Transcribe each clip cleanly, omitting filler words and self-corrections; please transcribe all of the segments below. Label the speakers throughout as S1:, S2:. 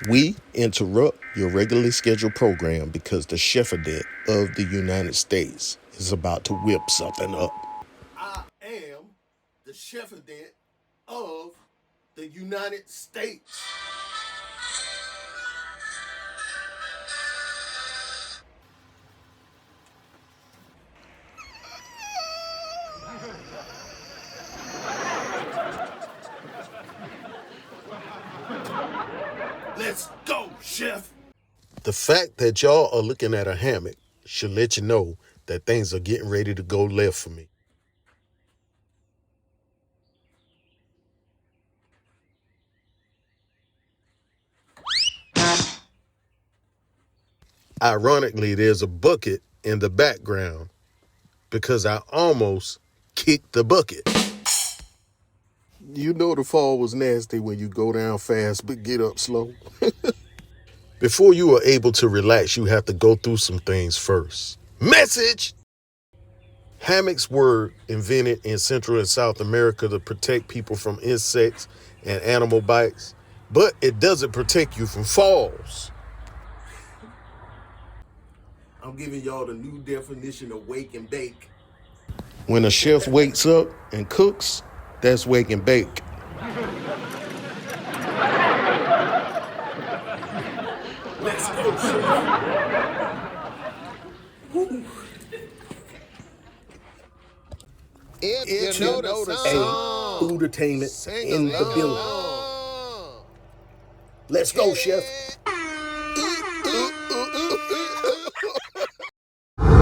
S1: We interrupt your regularly scheduled program because the Chefadette of the United States is about to whip something up. I am the Chefadette of the United States. Let's go, chef. The fact that y'all are looking at a hammock should let you know that things are getting ready to go left for me. Ironically, there's a bucket in the background because I almost kicked the bucket. You know the fall was nasty when you go down fast but get up slow. Before you are able to relax, you have to go through some things first. Message! Hammocks were invented in Central and South America to protect people from insects and animal bites, but it doesn't protect you from falls. I'm giving y'all the new definition of wake and bake. When a chef wakes up and cooks, that's wake and bake. Let's go, chef. If you know the song, food entertainment in the building. Let's go, chef.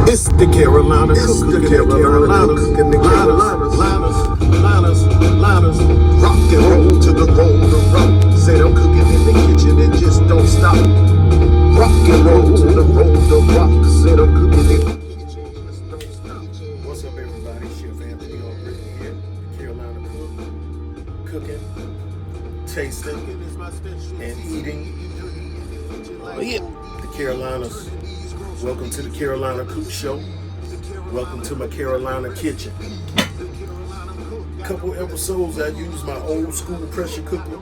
S1: It's the Carolina Cook, the Carolina cooking, the Carolinas, rock and roll to the roll to rock. Say I'm cooking in the kitchen and just don't stop. Rock and roll to the roll to rock. Say I'm cooking in the kitchen and just don't stop. What's up, everybody? Chef Anthony Albright here, the Carolina Cook, cooking, tasting, and eating. The Carolinas. Welcome to the Carolina Cook Show. Welcome to my Carolina kitchen. A couple episodes I used my old school pressure cooker,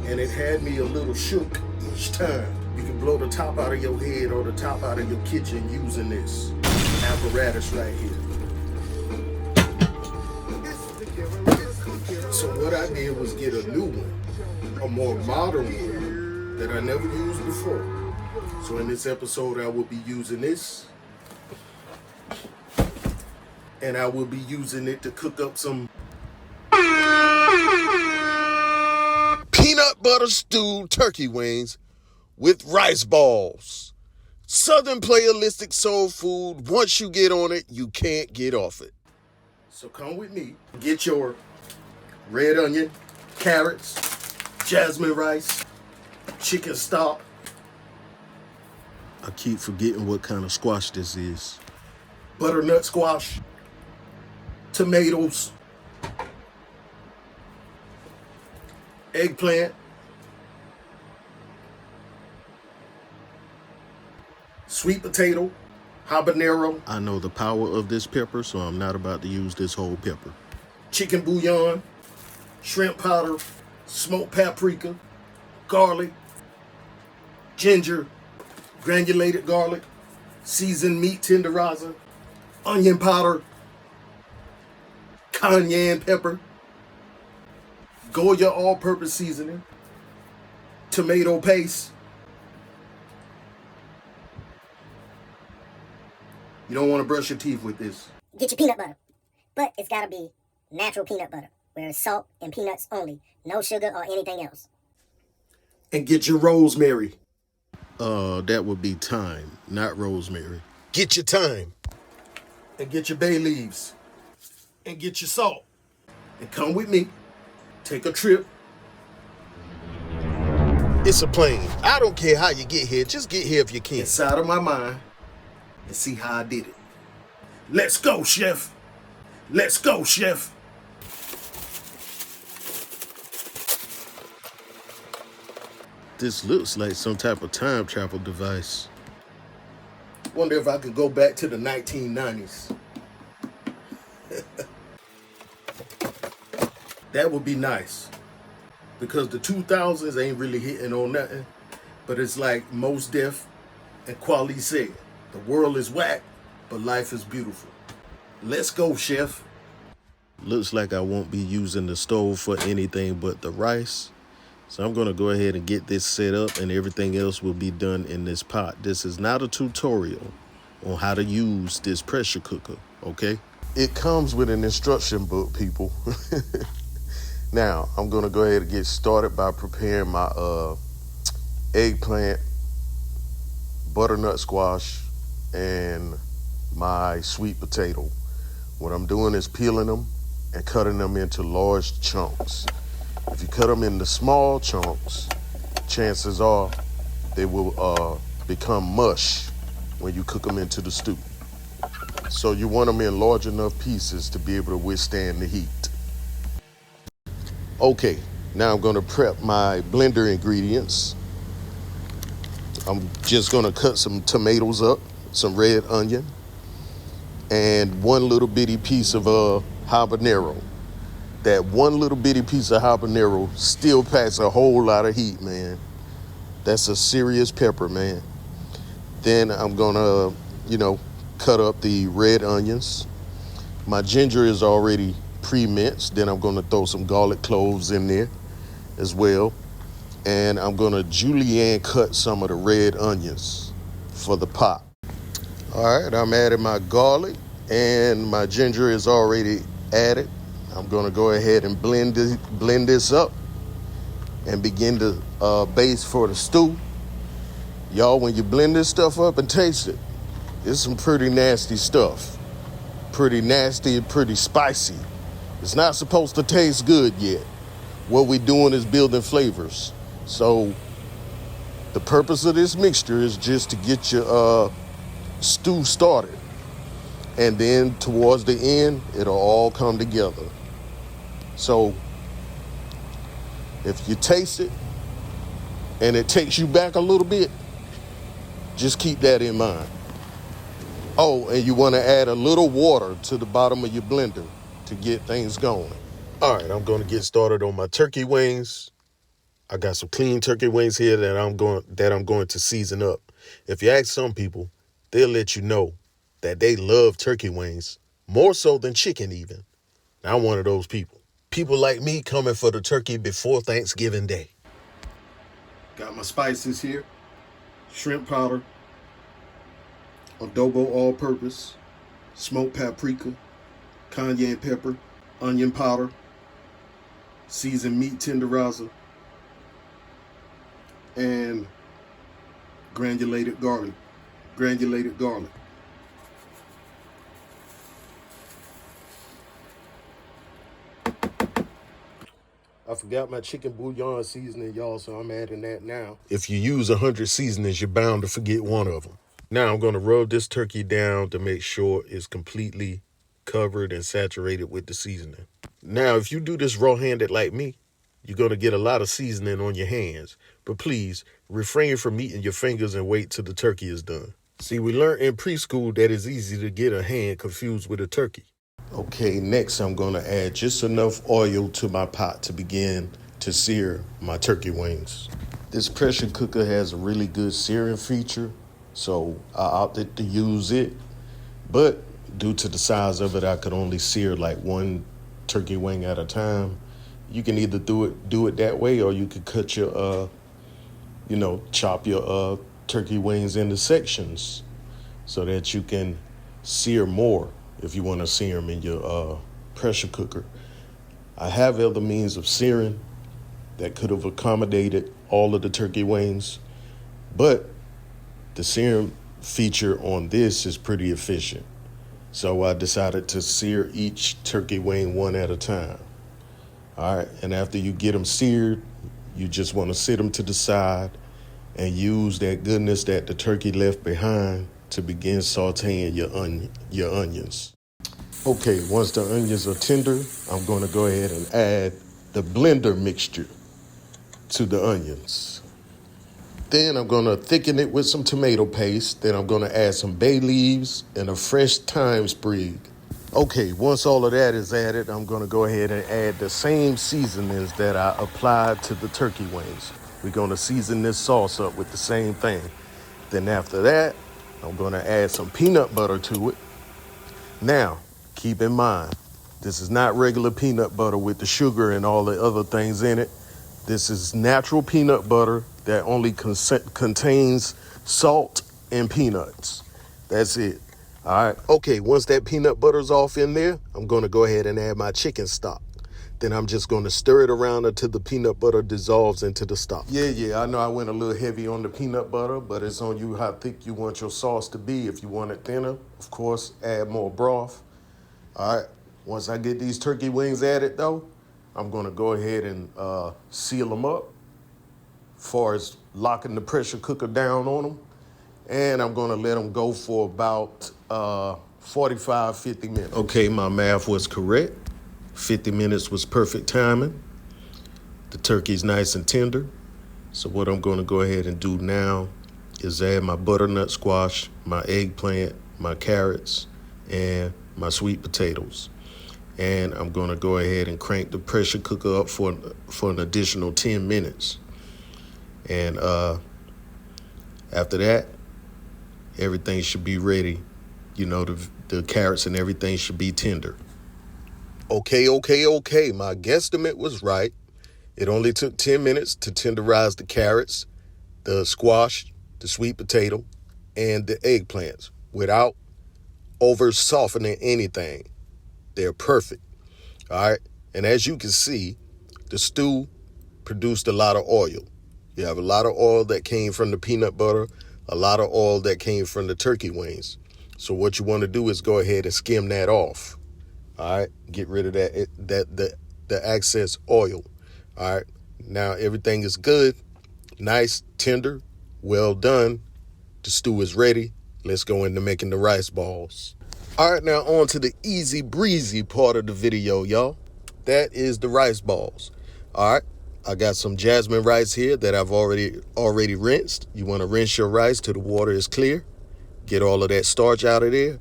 S1: and it had me a little shook each time. You can blow the top out of your head or the top out of your kitchen using this apparatus right here. So what I did was get a new one, a more modern one that I never used before. So in this episode, I will be using this, and I will be using it to cook up some peanut butter stewed turkey wings with rice balls. Southern playalistic soul food. Once you get on it, you can't get off it. So come with me. Get your red onion, carrots, jasmine rice, chicken stock. I keep forgetting what kind of squash this is. Butternut squash, tomatoes, eggplant, sweet potato, habanero. I know the power of this pepper, so I'm not about to use this whole pepper. Chicken bouillon, shrimp powder, smoked paprika, garlic, ginger, granulated garlic, seasoned meat tenderizer, onion powder, cayenne pepper, Goya all-purpose seasoning, tomato paste. You don't want to brush your teeth with this.
S2: Get your peanut butter, but it's got to be natural peanut butter, where it's salt and peanuts only, no sugar or anything else.
S1: And get your rosemary. That would be thyme, not rosemary. Get your thyme. And get your bay leaves. And get your salt. And come with me. Take a trip. It's a plane. I don't care how you get here. Just get here if you can. Inside of my mind. And see how I did it. Let's go, chef. Let's go, chef. This looks like some type of time travel device. Wonder if I could go back to the 1990s. That would be nice. because the 2000s ain't really hitting on nothing. But it's like Mos Def and Quali said, the world is whack, but life is beautiful. Let's go, chef. Looks like I won't be using the stove for anything but the rice. So I'm gonna go ahead and get this set up, and everything else will be done in this pot. This is not a tutorial on how to use this pressure cooker, okay? It comes with an instruction book, people. Now, I'm gonna go ahead and get started by preparing my eggplant, butternut squash, and my sweet potato. What I'm doing is peeling them and cutting them into large chunks. If you cut them into small chunks, chances are they will become mush when you cook them into the stew. So you want them in large enough pieces to be able to withstand the heat. Okay, now I'm gonna prep my blender ingredients. I'm just gonna cut some tomatoes up, some red onion, and one little bitty piece of habanero. That one little bitty piece of habanero still packs a whole lot of heat, man. That's a serious pepper, man. Then I'm gonna, cut up the red onions. My ginger is already pre-minced. Then I'm gonna throw some garlic cloves in there as well. And I'm gonna julienne cut some of the red onions for the pot. All right, I'm adding my garlic, and my ginger is already added. I'm gonna go ahead and blend this up and begin to base for the stew. Y'all, when you blend this stuff up and taste it, it's some pretty nasty stuff. Pretty nasty and pretty spicy. It's not supposed to taste good yet. What we're doing is building flavors. So the purpose of this mixture is just to get your stew started. And then towards the end, it'll all come together. So if you taste it and it takes you back a little bit, just keep that in mind. Oh, and you want to add a little water to the bottom of your blender to get things going. All right, I'm going to get started on my turkey wings. I got some clean turkey wings here that I'm going to season up. If you ask some people, they'll let you know that they love turkey wings more so than chicken even. I'm one of those people. People like me coming for the turkey before Thanksgiving Day. Got my spices here. Shrimp powder, Adobo all-purpose, smoked paprika, cayenne pepper, onion powder, seasoned meat tenderizer, and granulated garlic. I forgot my chicken bouillon seasoning, y'all, so I'm adding that now. If you use 100 seasonings, you're bound to forget one of them. Now I'm going to rub this turkey down to make sure it's completely covered and saturated with the seasoning. Now, if you do this raw-handed like me, you're going to get a lot of seasoning on your hands. But please, refrain from eating your fingers and wait till the turkey is done. See, we learned in preschool that it's easy to get a hand confused with a turkey. Okay, next I'm going to add just enough oil to my pot to begin to sear my turkey wings. This pressure cooker has a really good searing feature, so I opted to use it. But due to the size of it, I could only sear like one turkey wing at a time. You can either do it that way, or you could cut your, chop your turkey wings into sections so that you can sear more if you want to sear them in your pressure cooker. I have other means of searing that could have accommodated all of the turkey wings, but the searing feature on this is pretty efficient. So I decided to sear each turkey wing one at a time. All right, and after you get them seared, you just want to sit them to the side and use that goodness that the turkey left behind to begin sauteing your onions. Okay, once the onions are tender, I'm going to go ahead and add the blender mixture to the onions. Then I'm going to thicken it with some tomato paste. Then I'm going to add some bay leaves and a fresh thyme sprig. Okay, once all of that is added, I'm going to go ahead and add the same seasonings that I applied to the turkey wings. We're going to season this sauce up with the same thing. Then after that, I'm going to add some peanut butter to it. Now, keep in mind, this is not regular peanut butter with the sugar and all the other things in it. This is natural peanut butter that only contains salt and peanuts. That's it. All right. Okay, once that peanut butter's off in there, I'm going to go ahead and add my chicken stock. Then I'm just going to stir it around until the peanut butter dissolves into the stock. Yeah, I know I went a little heavy on the peanut butter, but it's on you how thick you want your sauce to be. If you want it thinner, of course, add more broth. All right. Once I get these turkey wings added, though, I'm going to go ahead and seal them up as far as locking the pressure cooker down on them. And I'm going to let them go for about 45, 50 minutes. Okay, my math was correct. 50 minutes was perfect timing. The turkey's nice and tender. So what I'm going to go ahead and do now is add my butternut squash, my eggplant, my carrots, and my sweet potatoes. And I'm going to go ahead and crank the pressure cooker up for an additional 10 minutes. And after that, everything should be ready. You know, the carrots and everything should be tender. Okay. My guesstimate was right. It only took 10 minutes to tenderize the carrots, the squash, the sweet potato, and the eggplants without over softening anything. They're perfect. All right. And as you can see, the stew produced a lot of oil. You have a lot of oil that came from the peanut butter, a lot of oil that came from the turkey wings. So what you want to do is go ahead and skim that off. All right. Get rid of the excess oil. All right. Now everything is good, nice, tender, well done. The stew is ready. Let's go into making the rice balls. All right, now on to the easy breezy part of the video, y'all. That is the rice balls. All right, I got some jasmine rice here that I've already rinsed. You want to rinse your rice till the water is clear. Get all of that starch out of there.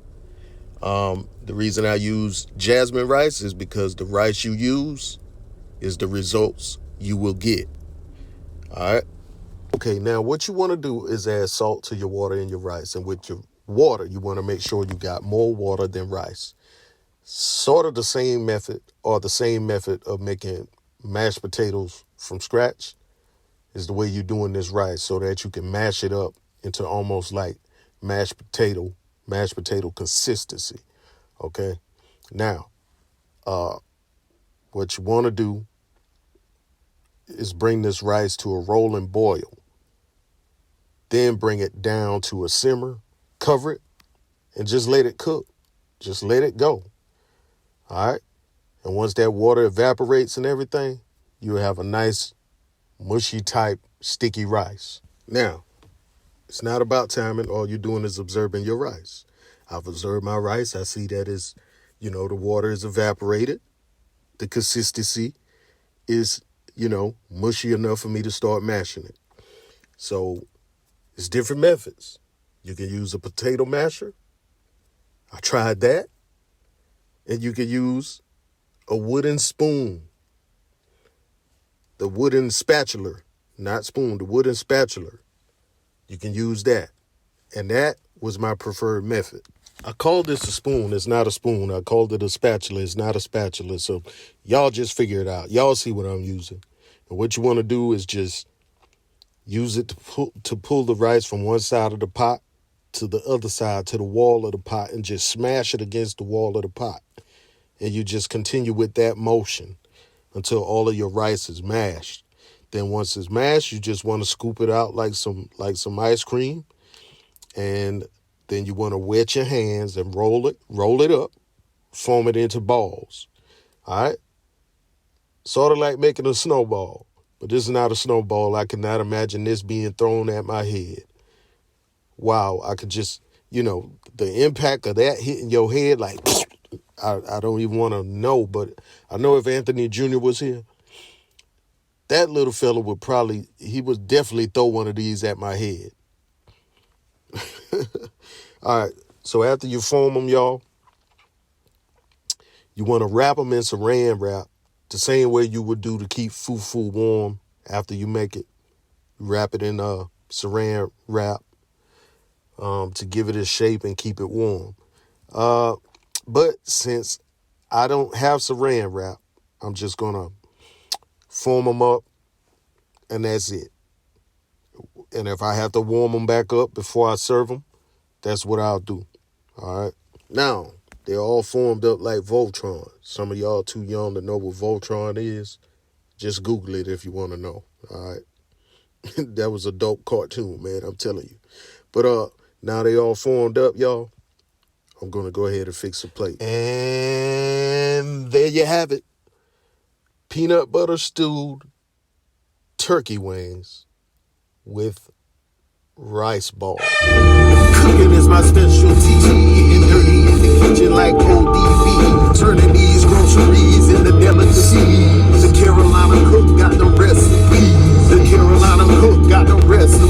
S1: The reason I use jasmine rice is because the rice you use is the results you will get. All right. Okay, now what you want to do is add salt to your water and your rice. And with your water, you want to make sure you got more water than rice. Sort of the same method of making mashed potatoes from scratch is the way you're doing this rice so that you can mash it up into almost like mashed potato consistency. Okay. Now, what you want to do is bring this rice to a rolling boil. Then bring it down to a simmer, cover it, and just let it cook. Just let it go. All right? And once that water evaporates and everything, you'll have a nice, mushy type, sticky rice. Now, it's not about timing. All you're doing is observing your rice. I've observed my rice. I see that the water is evaporated. The consistency is, mushy enough for me to start mashing it. So, it's different methods. You can use a potato masher. I tried that. And you can use a wooden spoon. The wooden spatula, not spoon, the wooden spatula. You can use that. And that was my preferred method. I called this a spoon. It's not a spoon. I called it a spatula. It's not a spatula. So y'all just figure it out. Y'all see what I'm using. And what you want to do is just use it to pull the rice from one side of the pot to the other side, to the wall of the pot, and just smash it against the wall of the pot. And you just continue with that motion until all of your rice is mashed. Then once it's mashed, you just want to scoop it out like some ice cream. And then you want to wet your hands and roll it up, form it into balls. All right? Sort of like making a snowball. But this is not a snowball. I cannot imagine this being thrown at my head. Wow, I could just, the impact of that hitting your head, like, I don't even want to know. But I know if Anthony Jr. was here, that little fella he would definitely throw one of these at my head. All right, so after you form them, y'all,
S3: You want to wrap them in saran wrap, the same way you would do to keep fufu warm after you make it. You wrap it in saran wrap to give it a shape and keep it warm. But since I don't have saran wrap, I'm just going to form them up, and that's it. And if I have to warm them back up before I serve them, that's what I'll do. All right. Now, they're all formed up like Voltron. Some of y'all too young to know what Voltron is. Just Google it if you want to know. All right. That was a dope cartoon, man. I'm telling you. But now they all formed up, y'all. I'm going to go ahead and fix a plate. And there you have it. Peanut butter stewed turkey wings with rice balls.
S1: Cooking is my specialty. Getting dirty in the kitchen like ODB. Turning these groceries into delicacies. The Carolina cook got the recipe. The Carolina cook got the recipe.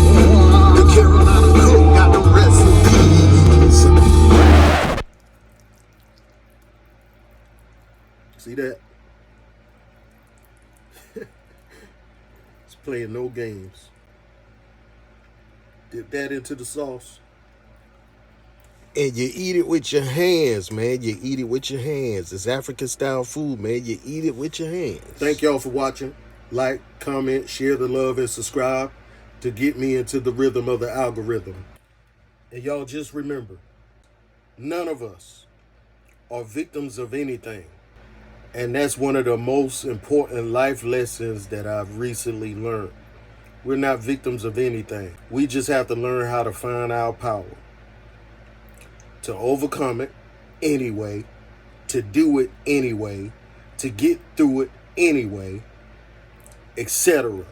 S1: The Carolina cook got the recipes.
S3: See that? It's playing no games. Dip that into the sauce. And you eat it with your hands, man. You eat it with your hands. It's African style food, man. You eat it with your hands. Thank y'all for watching. Like, comment, share the love, and subscribe to get me into the rhythm of the algorithm. And y'all just remember, none of us are victims of anything. And that's one of the most important life lessons that I've recently learned. We're not victims of anything. We just have to learn how to find our power. To overcome it anyway. To do it anyway. To get through it anyway. Etc.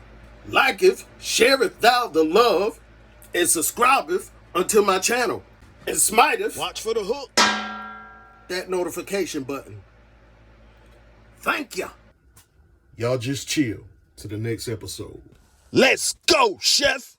S3: Liketh, shareth thou the love, and subscribeth unto my channel. And smiteth, watch for the hook, that notification button. Thank ya. Y'all just chill to the next episode. Let's go, chef!